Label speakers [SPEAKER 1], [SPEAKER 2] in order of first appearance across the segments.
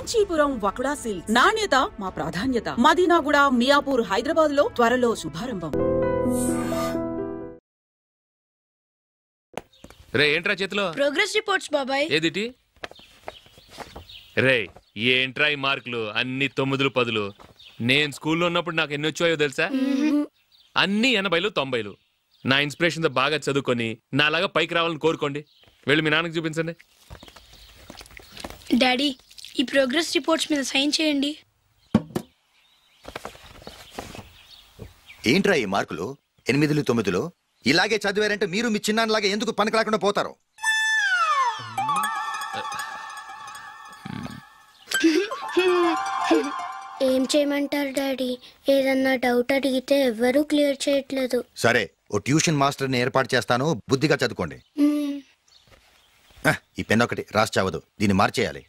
[SPEAKER 1] Kanchipuram వకుడా silks నాణ్యత మా ప్రాధాన్యత. మదీనాగూడ, మియాపూర్, హైదరాబాద్ లో త్వరలో శుభారంభం.
[SPEAKER 2] రే ఏంట్రా చేతిలో?
[SPEAKER 3] ప్రోగ్రెస్ రిపోర్ట్స్ బాబాయ్.
[SPEAKER 2] ఏదిటి? రే ఏంట్రా ఈ మార్కులు అన్ని 9లు 10లు? నేను స్కూల్లో ఉన్నప్పుడు నాకు ఎన్ని వచ్చాయో తెలుసా? అన్ని 80లు 90లు. నా ఇన్స్పిరేషన్ తో బాగా చదువుకొని నాలాగా పైకి రావాలని కోరుకోండి. వెళ్ళి మీ నాన్నకి చూపించండి.
[SPEAKER 3] డాడీ ఈ ప్రోగ్రెస్ రిపోర్ట్స్ మీద సైన్ చేయండి.
[SPEAKER 4] ఏంట్రా ఈ మార్కులు 8లు 9లు? ఇలాగే చదివారంటే మీరు మీ చిన్నాన్నలాగా ఎందుకు పనికిలాకుండా పోతారు?
[SPEAKER 5] ఏం చేయమంటారు డాడీ? ఏదన్నా డౌట్ అడిగితే ఎవ్వరూ క్లియర్ చేయట్లేదు.
[SPEAKER 4] సరే, ఓ ట్యూషన్ మాస్టర్ని ఏర్పాటు చేస్తాను, బుద్ధిగా చదువుకోండి. ఈ పెన్ ఒకటి రాసి చావదు, దీన్ని మార్చేయాలి.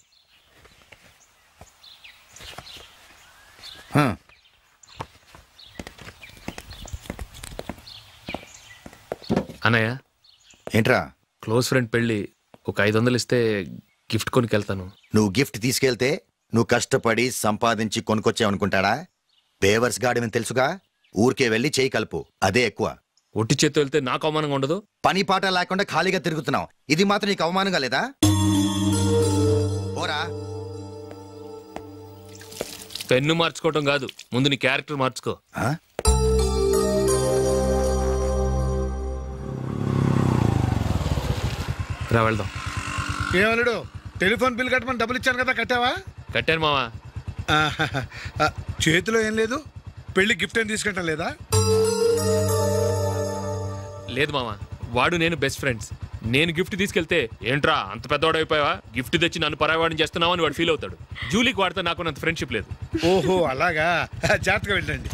[SPEAKER 2] అన్నయ్య,
[SPEAKER 4] ఏంట్రా?
[SPEAKER 2] క్లోజ్ ఫ్రెండ్ పెళ్ళి ఒక 500 ఇస్తే గిఫ్ట్ కొనుకెళ్తాను.
[SPEAKER 4] నువ్వు గిఫ్ట్ తీసుకెళ్తే నువ్వు కష్టపడి సంపాదించి కొనుక్కొచ్చావనుకుంటాడా? బేవర్స్ గాడమని తెలుసుగా. ఊరికే వెళ్ళి చేయి కలుపు, అదే ఎక్కువ.
[SPEAKER 2] ఒట్టి చేత్తో వెళ్తే నాకు అవమానంగా ఉండదు?
[SPEAKER 4] పని పాట లేకుండా ఖాళీగా తిరుగుతున్నావు, ఇది మాత్రం నీకు అవమానంగా లేదా? పోరా.
[SPEAKER 2] పెన్ను మార్చుకోవటం కాదు, ముందు నీ క్యారెక్టర్ మార్చుకో. రా వెళ్దాం.
[SPEAKER 6] ఏమన్నాడు? టెలిఫోన్ బిల్ కట్టమని డబ్బులు ఇచ్చాను కదా, కట్టావా?
[SPEAKER 2] కట్టాను మావా.
[SPEAKER 6] చేతిలో ఏం లేదు, పెళ్లి గిఫ్ట్ ఏం తీసుకుంటాం లేదా?
[SPEAKER 2] లేదు మావా, వాడు నేను బెస్ట్ ఫ్రెండ్స్. నేను గిఫ్ట్ తీసుకెళ్తే ఏంట్రా అంత పెద్దవాడు అయిపోయావా, గిఫ్ట్ తెచ్చి నన్ను పరాయవాడిని చేస్తున్నావు అని వాడు ఫీల్ అవుతాడు. జూలీకి వాడితే నాకు అంత ఫ్రెండ్షిప్ లేదు.
[SPEAKER 6] ఓహో అలాగా, జాగ్రత్తగా వెళ్ళండి.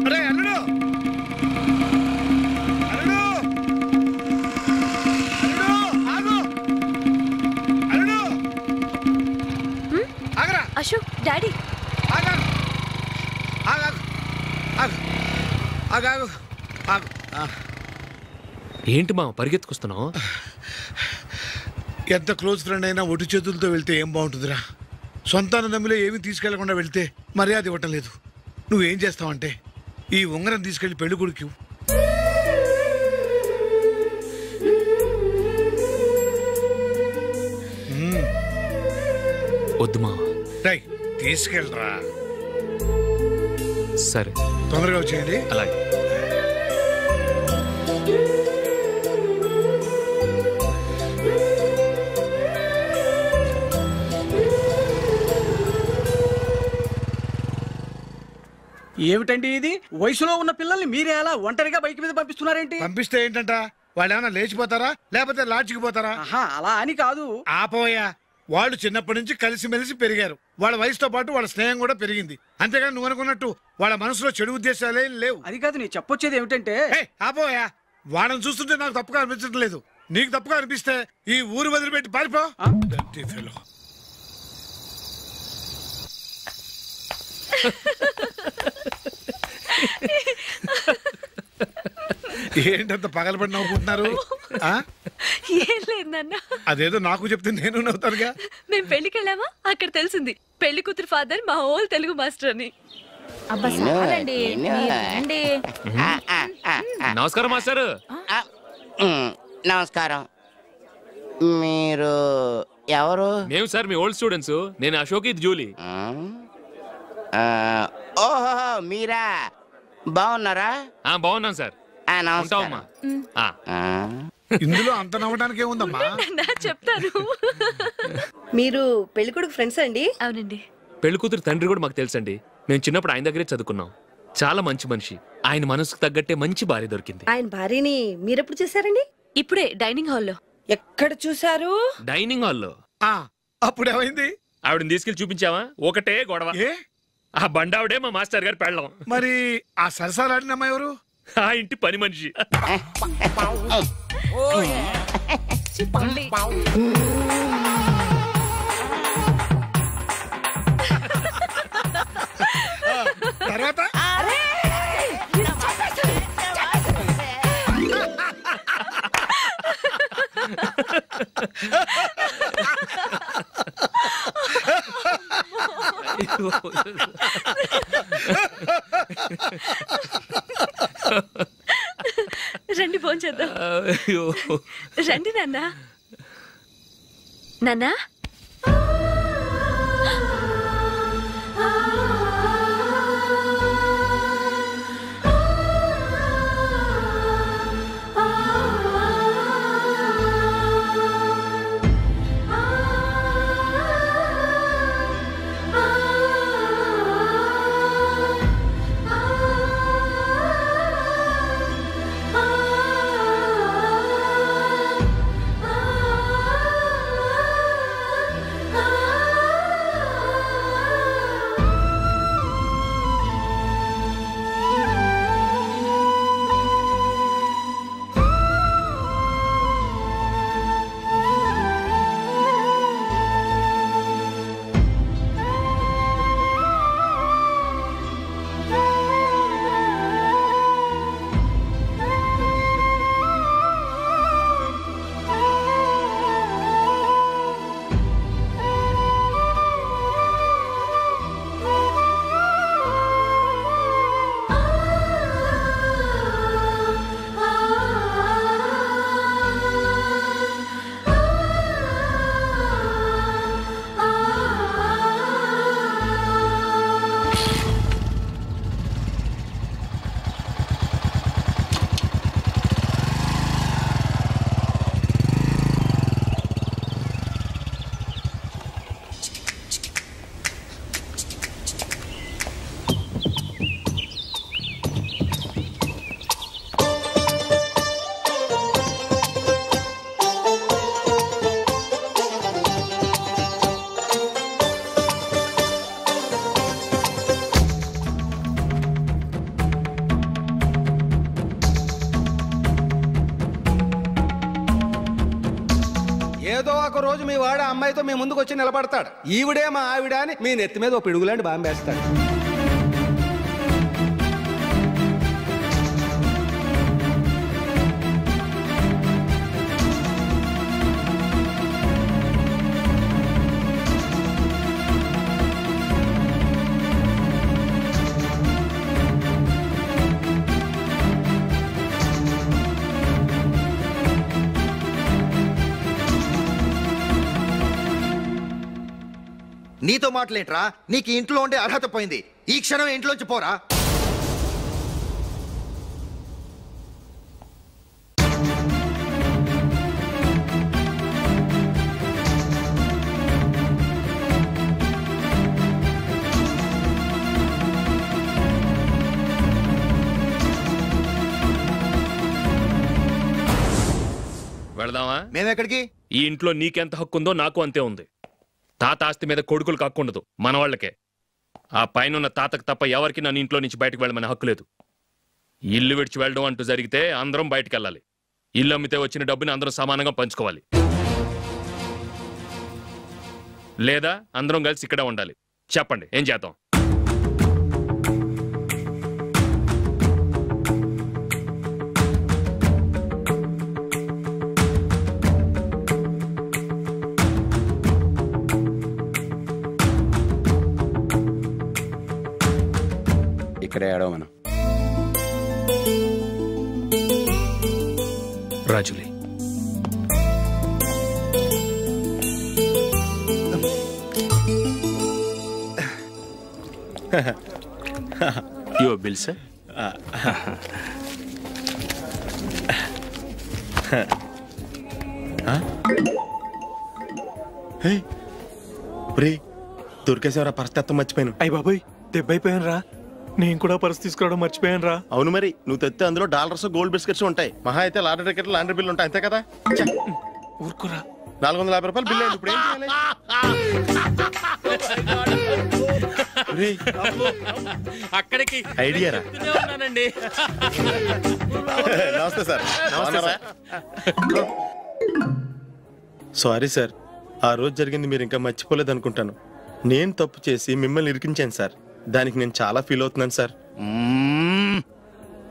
[SPEAKER 6] అరే అల్లుడు, అల్లుడు, అల్లుడు, ఆగు, అల్లుడు, ఆగరా.
[SPEAKER 7] అశోక్ డాడీ,
[SPEAKER 6] ఆగు, ఆగు, ఆగు, ఆగు, ఆగు.
[SPEAKER 2] ఏంటి మా పరిగెత్తుకొస్తున్నావు?
[SPEAKER 6] ఎంత క్లోజ్ ఫ్రెండ్ అయినా ఒటి చేతులతో వెళ్తే ఏం బాగుంటుందిరా? సొంతాన నమ్మిలో ఏమీ తీసుకెళ్లకుండా వెళ్తే మర్యాద ఇవ్వటం లేదు. నువ్వేం చేస్తావంటే ఈ ఉంగరం తీసుకెళ్లి పెళ్లి కొడుకు
[SPEAKER 2] వద్దు మా.
[SPEAKER 6] తీసుకెళ్ళరా.
[SPEAKER 2] సరే
[SPEAKER 6] తొందరగా వచ్చేయండి.
[SPEAKER 2] అలాగే.
[SPEAKER 8] ఏమిటండి ఇది? వయసులో ఉన్న పిల్లల్ని మీరే అలా ఒంటరిగా బైక్ మీద పంపిస్తున్నారేంటి?
[SPEAKER 6] పంపిస్తే ఏంటంట, వాళ్ళు ఏమైనా లేచిపోతారా లేకపోతే లాడ్జికి పోతారా?
[SPEAKER 8] అలా అని కాదు.
[SPEAKER 6] ఆపోయా, వాళ్ళు చిన్నప్పటి నుంచి కలిసిమెలిసి పెరిగారు. వాళ్ళ వయసుతో పాటు వాళ్ళ స్నేహం కూడా పెరిగింది. అంతేగాని నువ్వు అనుకున్నట్టు వాళ్ళ మనసులో చెడు ఉద్దేశాలేం లేవు.
[SPEAKER 8] అది కాదు, నేను చెప్పొచ్చేది ఏమిటంటే,
[SPEAKER 6] ఆపోయా, వాళ్ళని చూస్తుంటే నాకు తప్పుగా అనిపించడం లేదు. నీకు తప్పుగా అనిపిస్తే ఈ ఊరు వదిలిపెట్టి పారిపో. ఏంటంత పగలబడి నవ్వుకుంటున్నారు? అదేదో నాకు చెప్తే నేను నవ్వుతానుగా.
[SPEAKER 7] మేము పెళ్లికి వెళ్ళామా, అక్కడ తెలిసింది పెళ్లి కూతురు ఫాదర్ మా హోల్ తెలుగు మాస్టర్ అని.
[SPEAKER 2] నమస్కారం మాస్టర్.
[SPEAKER 9] నమస్కారం. మీరు ఎవరు?
[SPEAKER 2] మేము సార్ మీ ఓల్డ్ స్టూడెంట్స్. నేను అశోక్, ఇది జూలీ.
[SPEAKER 9] ఓహో మీరా, బాగున్నారా?
[SPEAKER 2] బాగున్నాను సార్.
[SPEAKER 6] ఇందులో అంత నవ్వడానికి ఏముందమ్మా?
[SPEAKER 7] చెప్తాను.
[SPEAKER 10] మీరు పెళ్ళికొడుకు ఫ్రెండ్స్ అండి?
[SPEAKER 7] అవునండి.
[SPEAKER 2] పెళ్లికూతురు తండ్రి కూడా మాకు తెలుసండి. మేము చిన్నప్పుడు ఆయన దగ్గరే చదువుకున్నాం. చాలా మంచి మనిషి. ఆయన మనసుకు తగ్గట్టే మంచి భార్య దొరికింది.
[SPEAKER 10] ఆయన భార్యని మీరెప్పుడు చూసారండి?
[SPEAKER 7] ఇప్పుడే డైనింగ్ హాల్లో.
[SPEAKER 10] ఎక్కడ చూసారు?
[SPEAKER 2] డైనింగ్ హాల్లో.
[SPEAKER 6] అప్పుడు ఏమైంది?
[SPEAKER 2] ఆవిడని తీసుకెళ్లి చూపించావా? ఒకటే గొడవ. ఆ బండావిడే మా మాస్టర్ గారు పెళ్ళం.
[SPEAKER 6] మరి ఆ సరసాలాడిన అమ్మాయి ఎవరు?
[SPEAKER 2] ఆ ఇంటి పని మనిషి.
[SPEAKER 6] తర్వాత
[SPEAKER 7] రండి భోంచేద్దాం. రండి నాన్న. నాన్నా
[SPEAKER 11] ఏదో ఒక రోజు మీ వాడు అమ్మాయితో మీ ముందుకు వచ్చి నిలబడతాడు. ఈవిడే మా ఆవిడ అని మీ నెత్తి మీద ఒక పిడుగులాంటి బాంబేస్తాడు.
[SPEAKER 4] నీతో మాటలేంట్రా? నీకు ఇంట్లో ఉండే అర్హత పోయింది. ఈ క్షణం ఇంట్లోంచి పోరా.
[SPEAKER 2] వెళదామా?
[SPEAKER 4] మేమెక్కడికి?
[SPEAKER 2] ఈ ఇంట్లో నీకెంత హక్కు ఉందో నాకు అంతే ఉంది. తాత ఆస్తి మీద కొడుకులు కాకుండదు, మన వాళ్ళకే. ఆ పైన తాతకు తప్ప ఎవరికి నన్ను ఇంట్లో నుంచి బయటకు వెళ్ళమని హక్కు లేదు. ఇల్లు విడిచి వెళ్ళడం అంటూ జరిగితే అందరం బయటకు వెళ్ళాలి. ఇల్లు అమ్మితే వచ్చిన డబ్బుని అందరం సమానంగా పంచుకోవాలి. లేదా అందరం కలిసి ఇక్కడే ఉండాలి. చెప్పండి, ఏం చేద్దాం?
[SPEAKER 11] ఇక్కడే ఏడవమను.
[SPEAKER 2] రాజులీ,
[SPEAKER 12] your bill, sir. దొరికేసేవరా? పరిస్థితి మర్చిపోయాను.
[SPEAKER 13] అయ్య బాబాయ్, దెబ్బైపోయాను రా. నేను కూడా పర్స్ తీసుకురావడం మర్చిపోయాను రా.
[SPEAKER 12] అవును మరి, నువ్వు తెస్తే అందులో డాలర్స్ గోల్డ్ బిస్కెట్స్ ఉంటాయి. మహా అయితే లాటరీ టికెట్ లాండ్రీ బిల్లు ఉంటాయి, అంతే కదా?
[SPEAKER 13] ఊరుకురా.
[SPEAKER 12] 450 రూపాయలు బిల్లు అయింది. ఇప్పుడు ఏం చేయాలి?
[SPEAKER 2] అక్కడికి
[SPEAKER 12] ఐడియా రా. నమస్తే సార్. సారీ సార్, ఆ రోజు జరిగింది మీరు ఇంకా మర్చిపోలేదు అనుకుంటాను. నేను తప్పు చేసి మిమ్మల్ని ఇరికించాను సార్. దానికి నేను చాలా ఫీల్ అవుతున్నాను సార్.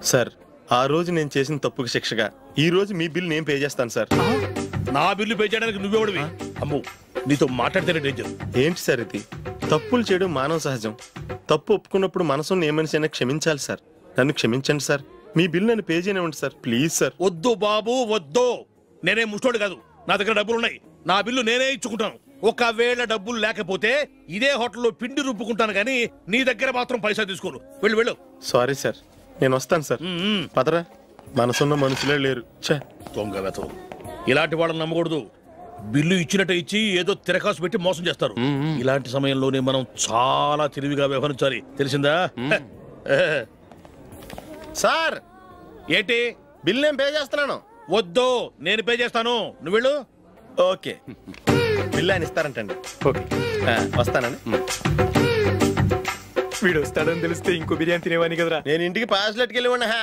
[SPEAKER 12] సార్, ఆ రోజు నేను చేసిన తప్పుకి శిక్షగా ఈ రోజు మీ బిల్ నేను పే చేస్తాను సార్.
[SPEAKER 14] నా బిల్లు పే చేయడానికి నువ్వెవడివి? అమ్మో, నీతో మాట్లాడితేనే డేంజర్.
[SPEAKER 12] ఏంటి సార్ ఇది? తప్పులు చేయడం మానవ సహజం. తప్పు ఒప్పుకున్నప్పుడు మనసుని ఏ మనిషి అయినా క్షమించాలి సార్. నన్ను క్షమించండి సార్. మీ బిల్లు నన్ను పే చేయనివ్వండి సార్, ప్లీజ్ సార్.
[SPEAKER 14] వద్దు బాబు, వద్దు. నేనే ముష్టోడు కాదు, నా దగ్గర డబ్బులు ఉన్నాయి. నా బిల్లు నేనే ఇచ్చుకుంటాను. ఒకవేళ డబ్బులు లేకపోతే ఇదే హోటల్లో పిండి రుబ్బుకుంటాను, కానీ నీ దగ్గర మాత్రం పైసా తీసుకోను. వెళ్ళు వెళ్ళు.
[SPEAKER 12] సారీ సార్, నేను వస్తాను సార్. పదరా, మనసున్న మనుషులే లేరు.
[SPEAKER 14] దొంగ వెతవు. ఇలాంటి వాళ్ళని నమ్మకూడదు. బిల్లు ఇచ్చినట్టు ఇచ్చి ఏదో తిరకాసు పెట్టి మోసం చేస్తారు. ఇలాంటి సమయంలోనే మనం చాలా తెలివిగా వ్యవహరించాలి, తెలిసిందా?
[SPEAKER 12] సార్
[SPEAKER 14] ఏంటి?
[SPEAKER 12] బిల్ నేను పే చేస్తున్నాను.
[SPEAKER 14] వద్దు, నేను పే చేస్తాను, నువ్వు వెళ్ళు.
[SPEAKER 12] ఓకే, బిల్ ఆయన ఇస్తారంటండి. ఓకే, వస్తానండి.
[SPEAKER 13] వీడు వస్తాడని తెలిస్తే ఇంకో బిర్యానీ తినేవాని కదరా.
[SPEAKER 12] నేను ఇంటికి పాస్లెట్కి వెళ్ళి ఉన్నా.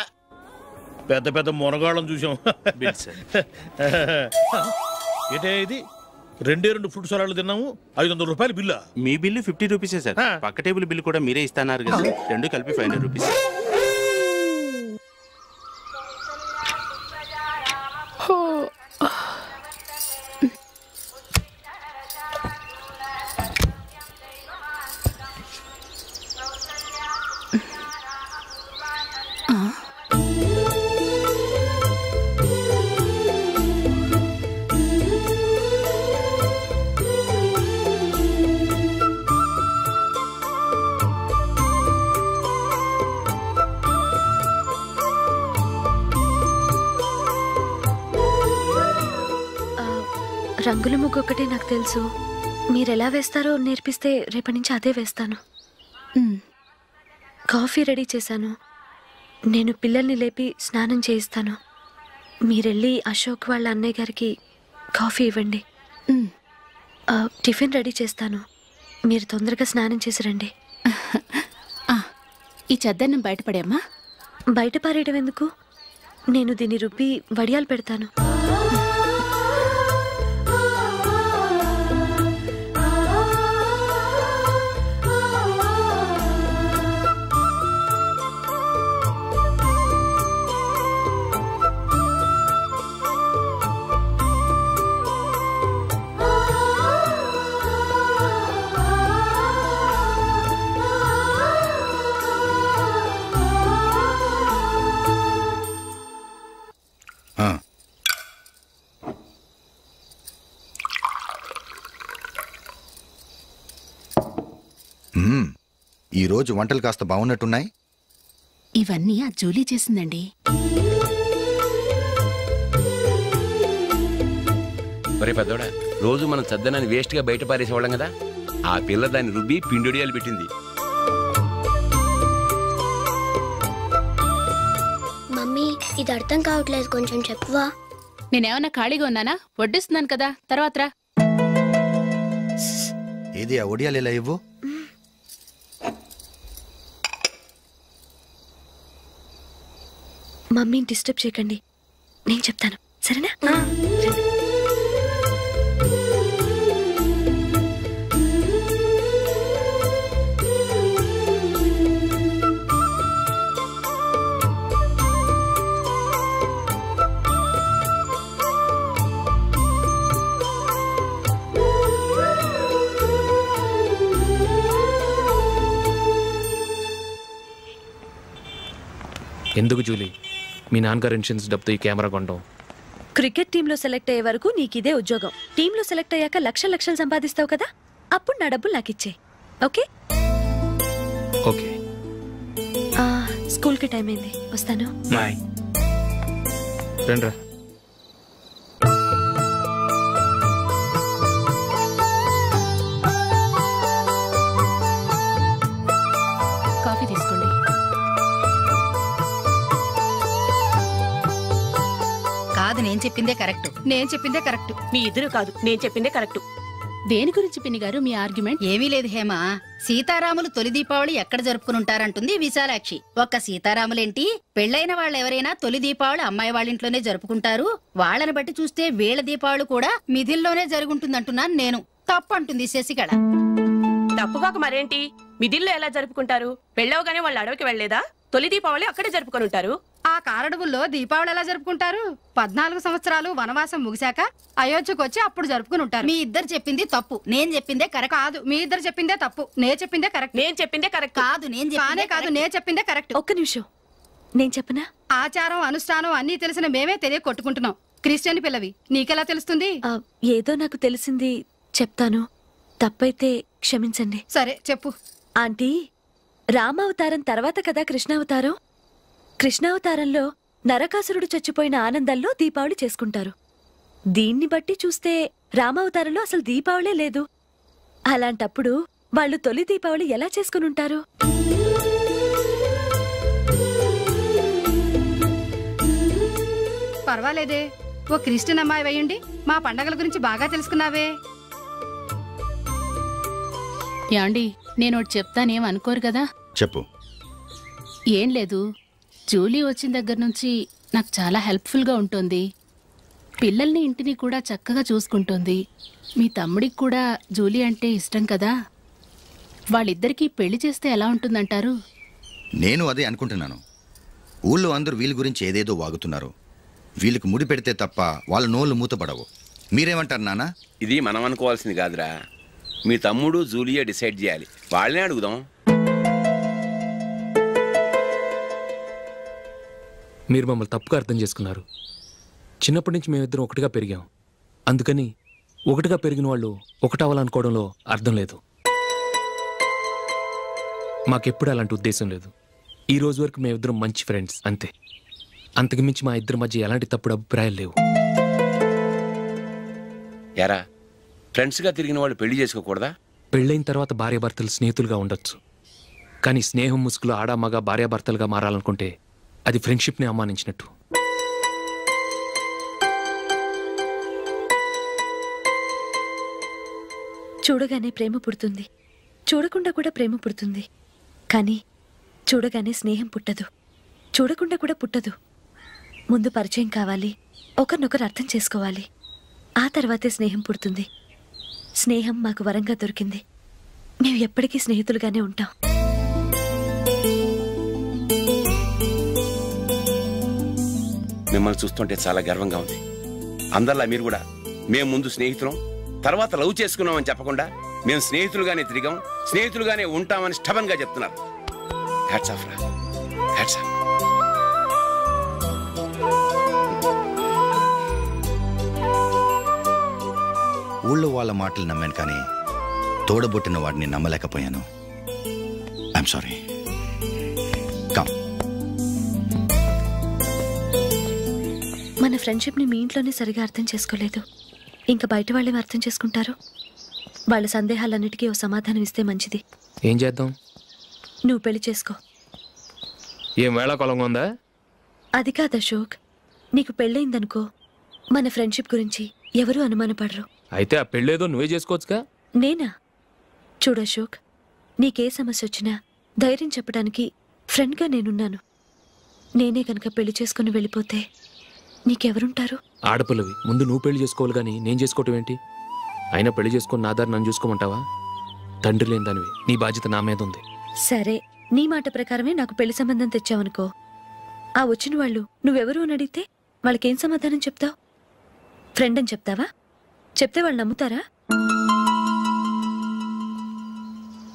[SPEAKER 14] పెద్ద పెద్ద మునగాళ్ళం చూసాం. ఏంటే ఇది? 2 ఫ్రూట్ సలాడ్లు తిన్నాము, 500 రూపాయలు బిల్లా?
[SPEAKER 15] మీ బిల్లు 50 రూపీసే సార్. పక్క టేబుల్ బిల్లు కూడా మీరే ఇస్తున్నారు కదా, 2 కలిపి 500 రూపీస్.
[SPEAKER 7] రంగుల ముగ్గు ఒకటే నాకు తెలుసు. మీరెలా వేస్తారో నేర్పిస్తే రేపటి నుంచి అదే వేస్తాను. కాఫీ రెడీ చేశాను. నేను పిల్లల్ని లేపి స్నానం చేయిస్తాను. మీరెళ్ళి అశోక్ వాళ్ళ అన్నయ్య గారికి కాఫీ ఇవ్వండి. టిఫిన్ రెడీ చేస్తాను. మీరు తొందరగా స్నానం చేసి రండి.
[SPEAKER 16] ఈ చెద్దన్నం బయటపడేమ్మా.
[SPEAKER 7] బయట పారేయడం ఎందుకు? నేను దీన్ని రుబ్బి వడియాలు పెడతాను.
[SPEAKER 4] ఈ రోజు వంటలు కాస్త బాగున్నట్టున్నాయి.
[SPEAKER 16] ఇవన్నీ ఆ జూలీ చేసిందండి.
[SPEAKER 17] ఒరే పెద్దోడా, రోజు మనం చద్దనాన్ని వేస్ట్ గా బయట పారేసేవాళ్ళం కదా, ఆ పిల్ల దాన్ని రుబ్బి పిండొడియాలు పెట్టింది.
[SPEAKER 5] మమ్మీ, ఇది అర్థం కావట్లేదు, కొంచెం చెప్పువా.
[SPEAKER 16] నేనేమన్నా ఖాళీగా ఉన్నానా? వడ్డిస్తున్నాను కదా, తర్వాత రా.
[SPEAKER 4] ఏది ఆ ఒడియాలు ఎలా ఇవ్వు?
[SPEAKER 7] మమ్మీని డిస్టర్బ్ చేయకండి, నేను చెప్తాను, సరేనా?
[SPEAKER 2] ఎందుకు జూలీ మీ నాన్నగారు ఇన్సూరెన్స్ డబ్బుతో ఈ కెమెరా కొంటాం?
[SPEAKER 7] క్రికెట్ టీంలో సెలెక్ట్ అయ్యే వరకు నీకిదే ఉద్యోగం. టీంలో సెలెక్ట్ అయ్యాక లక్షలు లక్షలు సంపాదిస్తావు కదా, అప్పుడు నా డబ్బులు నాకు ఇచ్చే. Okay
[SPEAKER 2] okay.
[SPEAKER 7] స్కూల్కి టైం అయింది, వస్తాను.
[SPEAKER 2] బాయ్. రండ్రా.
[SPEAKER 16] కాఫీ తీసుకోండి.
[SPEAKER 18] కాదు, నేను చెప్పిందే కరెక్ట్.
[SPEAKER 16] నేను చెప్పిందే కరెక్ట్.
[SPEAKER 18] మీ ఇద్దరు కాదు, నేను చెప్పిందే కరెక్ట్.
[SPEAKER 16] దేని గురించి పిన్ని గారు మీ ఆర్గ్యుమెంట్?
[SPEAKER 18] ఏమీ లేదు హేమ. సీతారాములు తొలి దీపావళి ఎక్కడ జరుపుకుంటారంటుంది విశాలాక్షి. ఒక్క సీతారాములేంటి, పెళ్లైన వాళ్ళెవరైనా తొలి దీపావళి అమ్మాయి వాళ్ళింట్లోనే జరుపుకుంటారు. వాళ్ళని బట్టి చూస్తే వీళ్ళ దీపావళి కూడా మిథిల్లోనే జరుగుంటుందంటున్నాను నేను. తప్పు అంటుంది శశికళ.
[SPEAKER 19] తప్పుగాక మరేంటి, మిథిల్లో ఎలా జరుపుకుంటారు? పెళ్ళవగానే వాళ్ళు అడవికి వెళ్లేదా? తొలి దీపావళి అక్కడే జరుపుకొని ఉంటారు.
[SPEAKER 18] ఆ కారడవుల్లో దీపావళి ఎలా జరుపుకుంటారు? 14 సంవత్సరాలు వనవాసం ముగిశాక అయోధ్యకు వచ్చి అప్పుడు జరుపుకుని ఉంటారు. మీ ఇద్దరు చెప్పింది తప్పు, నేను చెప్పిందే కరెక్ట్. కాదు, మీ ఇద్దరు చెప్పిందే తప్పు, నేను చెప్పిందే కరెక్ట్.
[SPEAKER 19] నేను చెప్పిందే కరెక్ట్
[SPEAKER 18] కాదు, నేను చెప్పిందే కరెక్ట్.
[SPEAKER 7] ఒక్క నిమిషం, నేను చెప్పనా?
[SPEAKER 18] ఆచారం అనుష్ఠానం అన్నీ తెలిసిన మేమే తెలియ కొట్టుకుంటున్నాం. క్రిస్టియన్ పిల్లవి, నీకెలా తెలుస్తుంది?
[SPEAKER 7] ఏదో నాకు తెలిసింది చెప్తాను, తప్పైతే క్షమించండి.
[SPEAKER 18] సరే చెప్పు.
[SPEAKER 7] ఆంటీ, రామావతారం తర్వాత కదా కృష్ణావతారం. కృష్ణావతారంలో నరకాసురుడు చచ్చిపోయిన ఆనందంలో దీపావళి చేసుకుంటారు. దీన్ని బట్టి చూస్తే రామావతారంలో అసలు దీపావళే లేదు. అలాంటప్పుడు వాళ్ళు తొలి దీపావళి ఎలా చేసుకునుంటారు?
[SPEAKER 18] పర్వాలేదే, ఓ క్రిస్టియన్ అమ్మాయి వేయండి, మా పండగల గురించి బాగా తెలుసుకున్నావే.
[SPEAKER 16] యాండి, నేను ఒకటి చెప్తానేం అనుకోరు కదా?
[SPEAKER 4] చెప్పు.
[SPEAKER 16] ఏం లేదు, జూలీ వచ్చిన దగ్గర నుంచి నాకు చాలా హెల్ప్ఫుల్గా ఉంటుంది. పిల్లల్ని ఇంటిని కూడా చక్కగా చూసుకుంటుంది. మీ తమ్ముడికి కూడా జూలీ అంటే ఇష్టం కదా. వాళ్ళిద్దరికీ పెళ్లి చేస్తే ఎలా ఉంటుందంటారు?
[SPEAKER 4] నేను అదే అనుకుంటున్నాను. ఊళ్ళో అందరూ వీళ్ళ గురించి ఏదేదో వాగుతున్నారు. వీళ్ళకి ముడి పెడితే తప్ప వాళ్ళ నోళ్ళు మూతపడవు. మీరేమంటారు నాన్న?
[SPEAKER 17] ఇది మనం అనుకోవాల్సింది కాదురా, మీ తమ్ముడు జూలియా డిసైడ్ చేయాలి. వాళ్ళనే అడుగుదాం.
[SPEAKER 2] మీరు మమ్మల్ని తప్పుగా అర్థం చేసుకున్నారు. చిన్నప్పటి నుంచి మేమిద్దరం ఒకటిగా పెరిగాం. అందుకని ఒకటిగా పెరిగిన వాళ్ళు ఒకటవ్వాలనుకోవడంలో అర్థం లేదు. మాకెప్పుడు అలాంటి ఉద్దేశం లేదు. ఈ రోజు వరకు మేమిద్దరం మంచి ఫ్రెండ్స్ అంతే. అంతకుమించి మా ఇద్దరి మధ్య ఎలాంటి తప్పుడు అభిప్రాయాలు లేవు.
[SPEAKER 17] యారా, ఫ్రెండ్స్గా తిరిగిన వాళ్ళు పెళ్లి చేసుకోకూడదా?
[SPEAKER 2] పెళ్ళైన తర్వాత భార్యాభర్తలు స్నేహితులుగా ఉండొచ్చు. కానీ స్నేహం ముసుగులో ఆడామగ భార్యాభర్తలుగా మారాలనుకుంటే అది ఫ్రెండ్షిప్ని అవమానించినట్టు.
[SPEAKER 7] చూడగానే ప్రేమ పుడుతుంది, చూడకుండా కూడా ప్రేమ పుడుతుంది. కానీ చూడగానే స్నేహం పుట్టదు, చూడకుండా కూడా పుట్టదు. ముందు పరిచయం కావాలి, ఒకరినొకరు అర్థం చేసుకోవాలి. ఆ తర్వాతే స్నేహం పుడుతుంది. స్నేహం మాకు వరంగా దొరికింది. మేము ఎప్పటికీ స్నేహితులుగానే ఉంటాం.
[SPEAKER 17] మిమ్మల్ని చూస్తుంటే చాలా గర్వంగా ఉంది. అందరిలా మీరు కూడా మేము ముందు స్నేహితులం, తర్వాత లవ్ చేసుకున్నామని చెప్పకుండా మేము స్నేహితులుగానే తిరిగాం, స్నేహితులుగానే ఉంటామని స్టబన్ గా చెప్తున్నారు. హ్యాట్స్ ఆఫ్ రా, హ్యాట్స్ ఆఫ్.
[SPEAKER 4] ఊళ్ళో వాళ్ళ మాటలు నమ్మాను, కానీ తోడబుట్టిన వాడిని నమ్మలేకపోయాను. I'm sorry. కమ్.
[SPEAKER 7] మన ఫ్రెండ్షిప్ని మీ ఇంట్లోనే సరిగా అర్థం చేసుకోలేదు, ఇంకా బయట వాళ్ళేం అర్థం చేసుకుంటారు? వాళ్ళ సందేహాలన్నిటికీ ఓ సమాధానం ఇస్తే మంచిది.
[SPEAKER 2] ఏం చేద్దాం?
[SPEAKER 7] నువ్వు పెళ్లి చేసుకో.
[SPEAKER 2] ఏం వేళాకొలంగా ఉందా?
[SPEAKER 7] అది కాదు అశోక్, నీకు పెళ్ళయిందనుకో, మన ఫ్రెండ్షిప్ గురించి ఎవరూ అనుమానపడరు.
[SPEAKER 2] అయితే ఆ పెళ్ళేదో నువ్వే చేసుకోవచ్చుగా.
[SPEAKER 7] నేనా? చూడు అశోక్, నీకే సమస్య వచ్చినా ధైర్యం చెప్పడానికి ఫ్రెండ్గా నేనున్నాను. నేనే కనుక పెళ్లి చేసుకుని వెళ్ళిపోతే నీకెవరుంటారు?
[SPEAKER 2] ఆడపిల్లవి, ముందు నువ్వు పెళ్లి చేసుకోవాలి కానీ నేను చేసుకోవటం ఏంటి? అయినా పెళ్లి చేసుకుని నా దారి నన్ను చూసుకోమంటావా? తండ్రి లేని దానివి, నీ బాధ్యత నా మీద ఉంది.
[SPEAKER 7] సరే, నీ మాట ప్రకారమే నాకు పెళ్లి సంబంధం తెచ్చావనుకో, ఆ వచ్చిన వాళ్ళు నువ్వెవరు అని అడిగితే వాళ్ళకేం సమాధానం చెప్తావు? ఫ్రెండ్ అని చెప్తావా? చెప్తే వాళ్ళు నమ్ముతారా?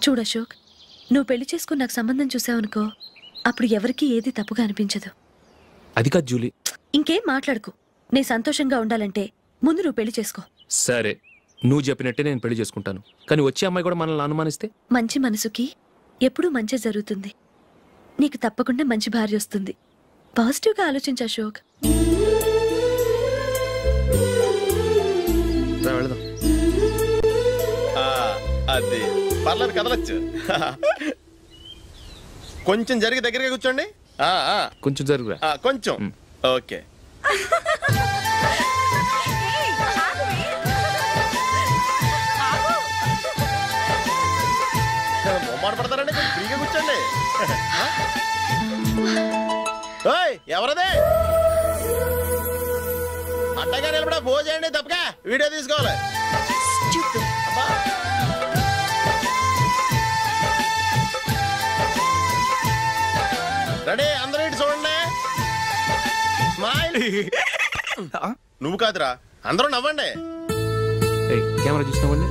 [SPEAKER 7] చూడు అశోక్, నువ్వు పెళ్లి చేసుకుని నాకు సంబంధం చూసావనుకో, అప్పుడు ఎవరికీ ఏది తప్పుగా అనిపించదు.
[SPEAKER 2] అది కాదు జూలీ.
[SPEAKER 7] ఇంకేం మాట్లాడుకు. నేను సంతోషంగా ఉండాలంటే ముందు నువ్వు పెళ్లి చేసుకో.
[SPEAKER 2] సరే, నువ్వు చెప్పినట్టే నేను పెళ్లి చేసుకుంటాను. కానీ వచ్చే అమ్మాయి కూడా మనల్ని అనుమానిస్తే?
[SPEAKER 7] మంచి మనసుకి ఎప్పుడూ మంచి జరుగుతుంది. నీకు తప్పకుండా మంచి భార్య వస్తుంది. పాజిటివ్గా ఆలోచించు అశోక్.
[SPEAKER 2] వెళదాం.
[SPEAKER 12] అది పర్లేదు, కదలొచ్చు. కొంచెం జరిగి దగ్గరగా కూర్చోండి.
[SPEAKER 2] కొంచెం జరుగురా.
[SPEAKER 12] కొంచెం. ఓకే. మొమ్మాట పడతారండి, కొంచెం ఫ్రీగా కూర్చోండి. ఎవరదే అట్టగా నిలబడా భోజేయండి, తప్పగా వీడియో తీసుకోవాలి. రెడీ, అందరూ ఇటు చూడండి. నువ్వు కాదురా, అందరూ నవ్వండి.
[SPEAKER 2] కెమెరా చూసినావండి.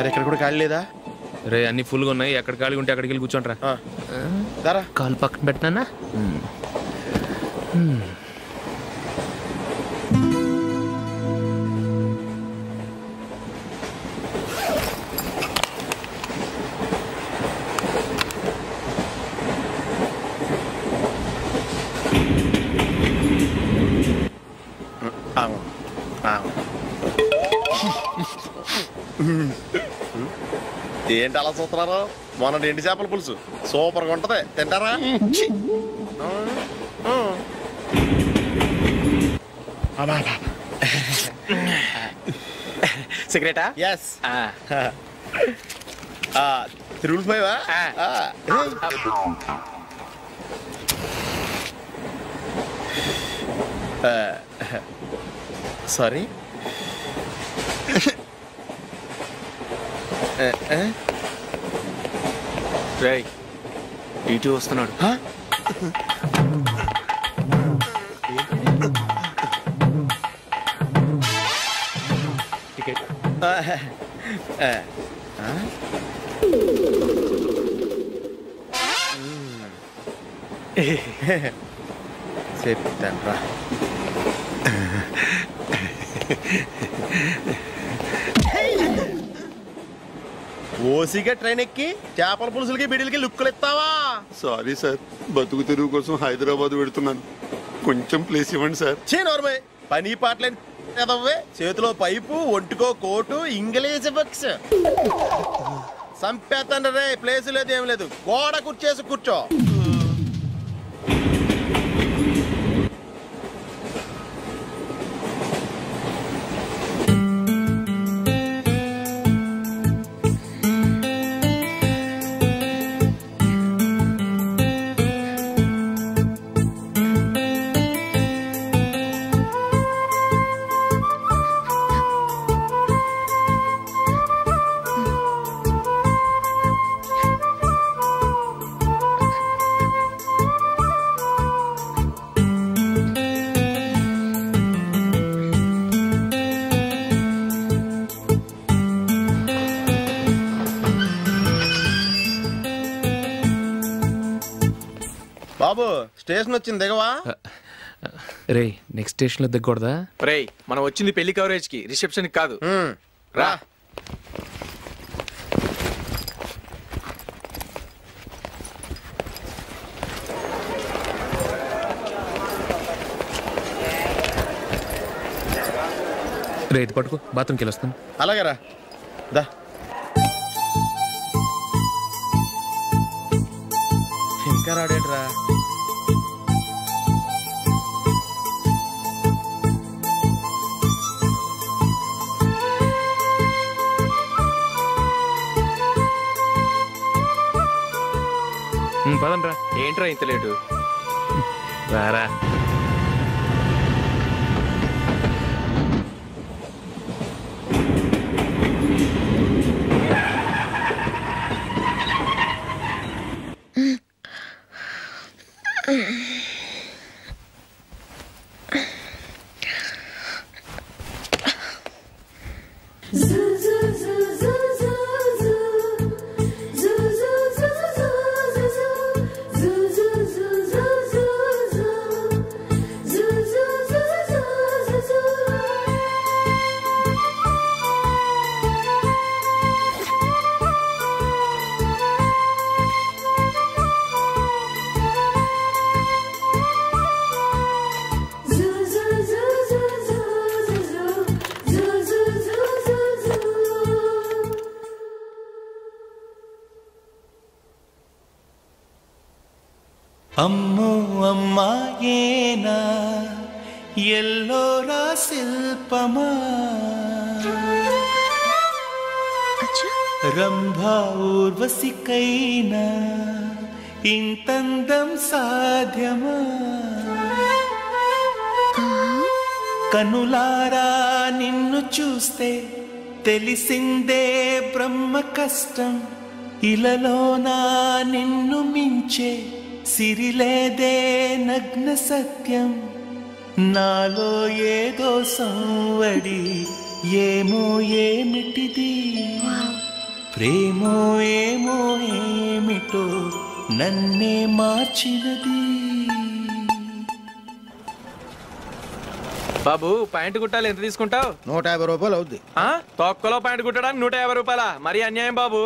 [SPEAKER 12] ఎక్కడ కూడా ఖాళీ లేదా?
[SPEAKER 2] రే అన్ని ఫుల్గా ఉన్నాయి, ఎక్కడ ఖాళీ ఉంటే అక్కడికి వెళ్ళి కూర్చోండిరా. కాలు పక్కన పెట్టినా.
[SPEAKER 12] ఏంటి అలా చూస్తున్నారు? మొన్న ఎండి చేపల పులుసు సూపర్గా ఉంటది, తింటారా?
[SPEAKER 8] సిగరెటా?
[SPEAKER 12] ఎస్. తిరుగులు పోయావా? సారీ.
[SPEAKER 8] రేయ్, ఇటు వస్తున్నాడు. టికెట్.
[SPEAKER 12] చెప్తాను రా. ఓసిగా ట్రైన్ ఎక్కి చేపల పులుసులకి బిడిలకి లుక్కులు ఇస్తావా?
[SPEAKER 20] సారీ సార్, బతుకు తెరువు కోసం హైదరాబాద్ పెడుతున్నాను, కొంచెం ప్లేస్ ఇవ్వండి సార్.
[SPEAKER 12] నోర్మే, పని పాటలేని ఎదవ్వే, చేతిలో పైపు, ఒంటికో కోటు, ఇంగ్లీష్ బుక్స్. సంపేతండ్రి రే, ప్లేస్ లేదు ఏం లేదు, గోడ కూర్చేసి కూర్చో. బాబు స్టేషన్ వచ్చింది, దిగవా?
[SPEAKER 2] రే నెక్స్ట్ స్టేషన్ లో దిగకూడదా?
[SPEAKER 8] రే మనం వచ్చింది పెళ్లి కవరేజ్ కి, రిసెప్షన్ కాదు. రా.
[SPEAKER 2] రే ఇది పట్టుకో, బాత్రూమ్కి వెళ్ళి వస్తాను.
[SPEAKER 12] అలాగే రా. దా. ఇంకా రాడేట్రా?
[SPEAKER 2] పదండ్రా.
[SPEAKER 8] ఏంట్రా ఇంత లేటు?
[SPEAKER 2] రారా.
[SPEAKER 21] అమ్మో అమ్మాయేనా ఎల్లోరా శిల్పమా రంభా ఊర్వశికైనా ఇంతందం సాధ్యమా కనులారా నిన్ను చూస్తే తెలిసిందే బ్రహ్మ కష్టం ఇలలోనా నిన్ను మించే సిరిలేదే నగ్న సత్యం నాలో ఏదో సంవడి ఏమో ఏమిటిది ప్రేమో ఏమో ఏమిటో నన్నే మార్చినది.
[SPEAKER 22] బాబు ప్యాంటు కుట్టాలి ఎంత తీసుకుంటావు?
[SPEAKER 23] 150 రూపాయలు అవుద్ది.
[SPEAKER 22] తొక్కలో ప్యాంటు కుట్టడానికి 150 రూపాయల? మరి అన్యాయం బాబు.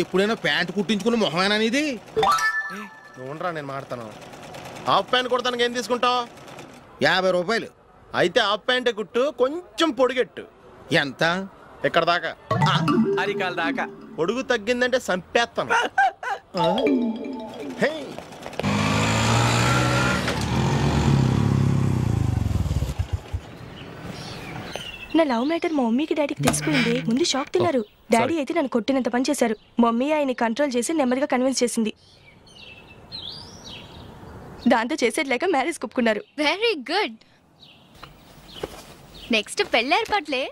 [SPEAKER 23] ఎప్పుడైనా ప్యాంటు కుట్టించుకున్న మొహమేనా ఇది?
[SPEAKER 12] ఉండరా నేను మాడతాను. హాఫ్ ప్యాంట్ కుడతానికి ఏం తీసుకుంటావు?
[SPEAKER 23] 50 రూపాయలు.
[SPEAKER 12] అయితే హాఫ్ ప్యాంటే కుట్టు, కొంచెం పొడిగెట్టు.
[SPEAKER 23] ఎంత?
[SPEAKER 12] ఎక్కడ దాకా?
[SPEAKER 22] అరికాల దాకా.
[SPEAKER 12] పొడుగు తగ్గిందంటే సంపేస్తాను.
[SPEAKER 24] నా లవ్ మ్యాటర్ మా మమ్మీకి డాడీకి తెలిసిపోయింది. ముందు షాక్ తిన్నారు. డాడీ అయితే నన్ను కొట్టినంత పని చేశారు. మమ్మీ ఆయన్ని కంట్రోల్ చేసి నెమ్మదిగా కన్విన్స్ చేసింది. దాంతో చేసేట్లేక మ్యారేజ్ ఒప్పుకున్నారు.
[SPEAKER 25] Very good. నెక్స్ట్ పెళ్ళి ఏర్పాట్లే.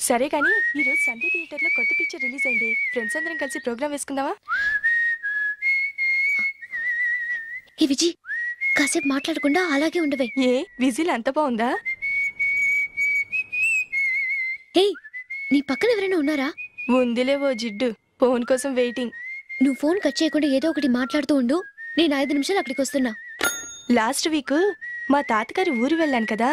[SPEAKER 24] సరే కానీ ఈరోజు సండే థియేటర్లో కొత్త పిక్చర్ రిలీజ్ అయింది. ఫ్రెండ్స్ అందరం కలిసి ప్రోగ్రామ్ వేసుకుందామా?
[SPEAKER 5] ఏ విజి, కాసేపు మాట్లాడకుండా అలాగే ఉండవే.
[SPEAKER 24] ఏ విజిల్ అంత బాగుందా?
[SPEAKER 5] ఏ నీ పక్కన ఎవరైనా ఉన్నారా?
[SPEAKER 24] ఉందిలే ఓ జిడ్డు. ఫోన్ కోసం వెయిటింగ్.
[SPEAKER 5] నువ్వు ఫోన్ కట్ చేయకుండా ఏదో ఒకటి మాట్లాడుతూ ఉండు. నేను 5 నిమిషాలు అక్కడికి వస్తున్నా.
[SPEAKER 24] లాస్ట్ వీక్ మా తాతగారి ఊరు వెళ్ళాను కదా.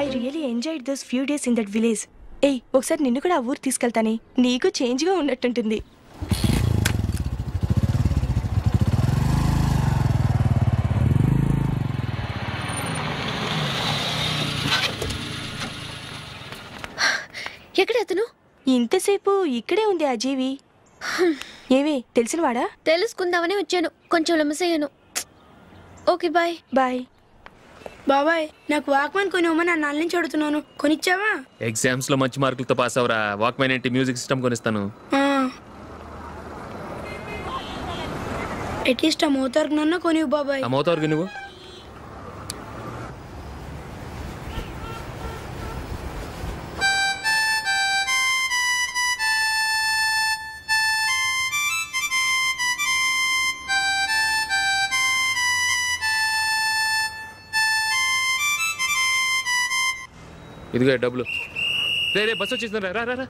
[SPEAKER 24] I really enjoyed those few days in that village. ఏయ్, ఒకసారి నిన్ను కూడా ఆ ఊరు తీసుకెళ్తానే. నీకు చేంజ్గా ఉన్నట్టుంటుంది.
[SPEAKER 5] ఎక్కడ అతను?
[SPEAKER 24] ఇంతసేపు ఇక్కడే ఉంది ఆ జీవి. ఏవే తెలిసినవాడా?
[SPEAKER 5] తెలుసుకుందామని వచ్చాను. కొంచెం లెమసయ్యాను. Okay bye.
[SPEAKER 24] బాయ్.
[SPEAKER 3] బాబాయ్, నాకు వాక్మెన్ కొనివ్వమని నా నాన్న నుంచి అడుగుతున్నాను. కొనిచ్చావా?
[SPEAKER 2] ఎగ్జామ్స్ లో మంచి మార్కులతో పాస్ అవరా. వాక్మెన్ ఏంటి, మ్యూజిక్ సిస్టమ్ కొనిస్తాను.
[SPEAKER 3] అట్లీస్ట్ ఆ మోతార్కు నన్న కొనివ్వు బాబాయ్.
[SPEAKER 2] ఆ మోతార్కు నువ్వు ఇదిగో డబ్బులు. రే బస్ వచ్చేసింది. రా రా రా.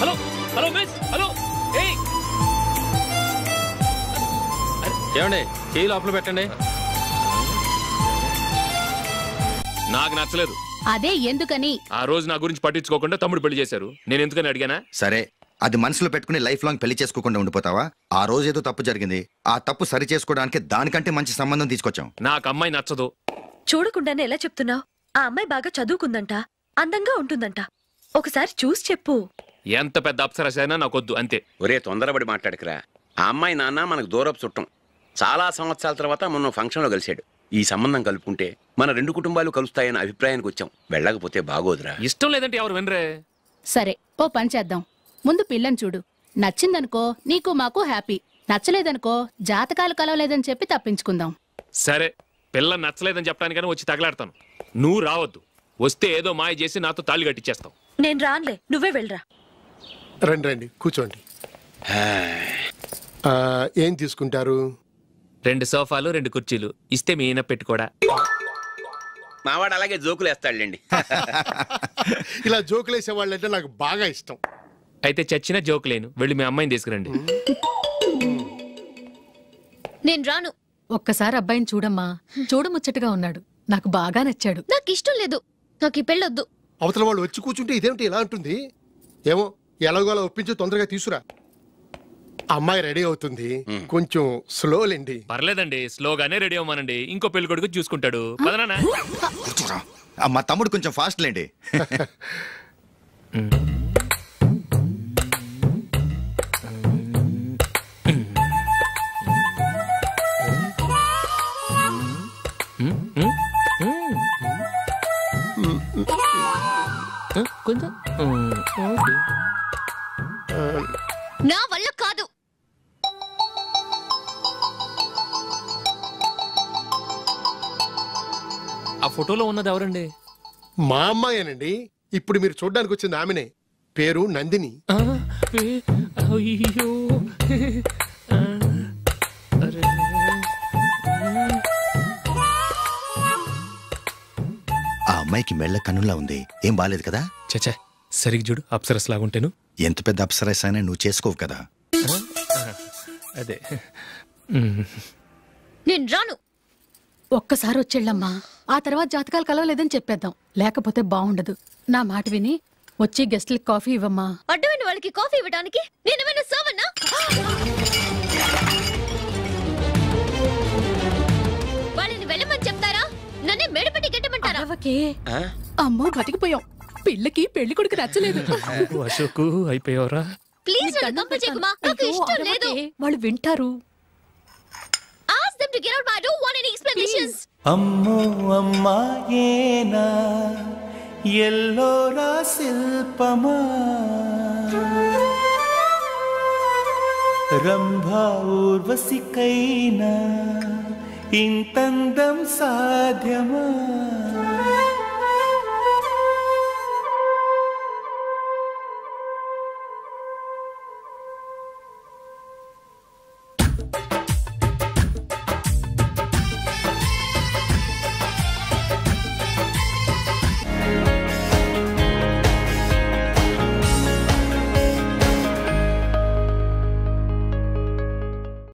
[SPEAKER 2] Hello hello miss, hello.
[SPEAKER 22] ఏమండి, చేయి లోపల పెట్టండి.
[SPEAKER 2] నాకు నచ్చలేదు.
[SPEAKER 16] అదే ఎందుకని?
[SPEAKER 2] ఆ రోజు నా గురించి పట్టించుకోకుండా తమ్ముడు పెళ్లి చేశారు. నేను ఎందుకని అడిగానా?
[SPEAKER 4] సరే, అది మనసులో పెట్టుకుని లైఫ్ లాంగ్ పెళ్లి చేసుకోకుండా ఉండిపోతావా? ఆ రోజు ఏదో తప్పు జరిగింది. ఆ తప్పు సరి చేసుకోవడానికి దానికంటే మంచి సంబంధం తీసుకొచ్చాం.
[SPEAKER 2] నాకు అమ్మాయి నచ్చదు.
[SPEAKER 7] చూడకుండానే ఎలా చెప్తున్నావు? ఆ అమ్మాయి బాగా చదువుకుందంట, అందంగా ఉంటుందంట. ఒకసారి చూసి చెప్పు.
[SPEAKER 2] ఎంత పెద్ద అప్సరసైనా నాకొద్దు, అంతే.
[SPEAKER 17] ఒరే తొందరపడి మాట్లాడకరా. ఆ అమ్మాయి నాన్న మనకు దూరపు చుట్టం. చాలా సంవత్సరాల తర్వాత మొన్న ఫంక్షన్లో కలిశాడు. ఈ సంబంధం కలుపుకుంటే మన 2 కుటుంబాలు కలుస్తాయన్న అభిప్రాయానికి వచ్చాం. వెళ్ళకపోతే బాగోదురా.
[SPEAKER 2] ఇష్టం లేదంటే ఎవరు వినరే.
[SPEAKER 16] సరే, ఓ పని చేద్దాం. ముందు పిల్లని చూడు. నచ్చిందనుకో నీకు మాకు హ్యాపీ. నచ్చలేదనుకో జాతకాలు కలవలేదని చెప్పి తప్పించుకుందాం.
[SPEAKER 2] సరే, పిల్ల నచ్చలేదని చెప్పడానికని వచ్చి తగలాడతాను. నువ్వు రావద్దు. వస్తే ఏదో మాయ చేసి నాతో తాళి కట్టించేస్తావు.
[SPEAKER 7] నేను రానులే, నువ్వే వెళ్ళరా.
[SPEAKER 1] రండి రండి కూర్చోండి. ఏం తీసుకుంటారు?
[SPEAKER 2] 2 సోఫాలు 2 కుర్చీలు ఇస్తే మీ ఈయన పెట్టుకోడా.
[SPEAKER 17] మావాడు అలాగే జోకులు వేస్తాడులేండి.
[SPEAKER 1] ఇలా జోకులు వేసే వాళ్ళంటే నాకు బాగా ఇష్టం.
[SPEAKER 2] అయితే చచ్చిన జోక్ లేను, వెళ్ళి మీ అమ్మాయిని తీసుకురండి.
[SPEAKER 6] నేను రాను.
[SPEAKER 9] ఒక్కసారి అబ్బాయిని చూడమ్మా, చూడముచ్చటగా ఉన్నాడు, నాకు బాగా నచ్చాడు.
[SPEAKER 6] నాకు ఇష్టం లేదు, నాకు ఈ పెళ్ళొద్దు.
[SPEAKER 1] అవతల వాళ్ళు వచ్చి కూర్చుంటే ఇదేమిటి ఇలా ఉంటుంది? ఏమో ఎలాగోలా ఒప్పించి తొందరగా తీసుకురా. అమ్మాయి రెడీ అవుతుంది, కొంచెం స్లోలేండి.
[SPEAKER 2] పర్లేదండి, స్లోగానే రెడీ అవ్వమానండి, ఇంకో పెళ్లి కొడుకు చూసుకుంటాడు. పదనా
[SPEAKER 4] మా తమ్ముడు కొంచెం ఫాస్ట్ లేండి.
[SPEAKER 6] నా వల్ల కాదు.
[SPEAKER 2] ఆ ఫోటోలో ఉన్నది ఎవరండి?
[SPEAKER 1] మా అమ్మాయేనండి. ఇప్పుడు మీరు చూడడానికి వచ్చింది ఆమెనే. పేరు నందిని.
[SPEAKER 2] అయ్యో
[SPEAKER 4] ఆ అమ్మాయికి మెళ్ళ కన్నులా ఉంది, ఏం బాలేదు కదా?
[SPEAKER 2] చచ్చా, సరిగ్గా చూడు, అప్సరస్ లాగుంటేను.
[SPEAKER 4] ఎంత పెద్ద అప్సరస్ అయినా నువ్వు చేసుకోవు కదా.
[SPEAKER 2] అదే
[SPEAKER 6] నేను రాను.
[SPEAKER 9] ఒక్కసారి వచ్చేళ్ళమ్మా, ఆ తర్వాత జాతకాలు కలవలేదని చెప్పేద్దాం, లేకపోతే బాగుండదు. నా మాట విని వచ్చి గెస్ట్లకి కాఫీ ఇవ్వమ్మా.
[SPEAKER 6] అడ్డమైన వాళ్ళకి కాఫీ ఇవ్వడానికి నేనేమైనా సోమన్నా? వాళ్ళని వెళ్ళమని చెప్తారా, నన్నే మెడపట్టి గెట్టమంటారా?
[SPEAKER 9] అమ్మో బతికిపోయాం, పిల్లకి పెళ్లి కొడుకు నచ్చలేదు.
[SPEAKER 2] అశోకు అయిపోయావరా?
[SPEAKER 6] ప్లీజ్ నన్ను కంపచేయకుమా, నాకు ఇష్టం లేదు.
[SPEAKER 9] వాళ్ళు వింటారు.
[SPEAKER 6] Ask them to get out, but I don't want any explanations.
[SPEAKER 21] అమ్మో అమ్మాయేనా ఎల్లోరా శిల్పమా, రంభా ఊర్వశికైనా ఇంతందం సాధ్యమా?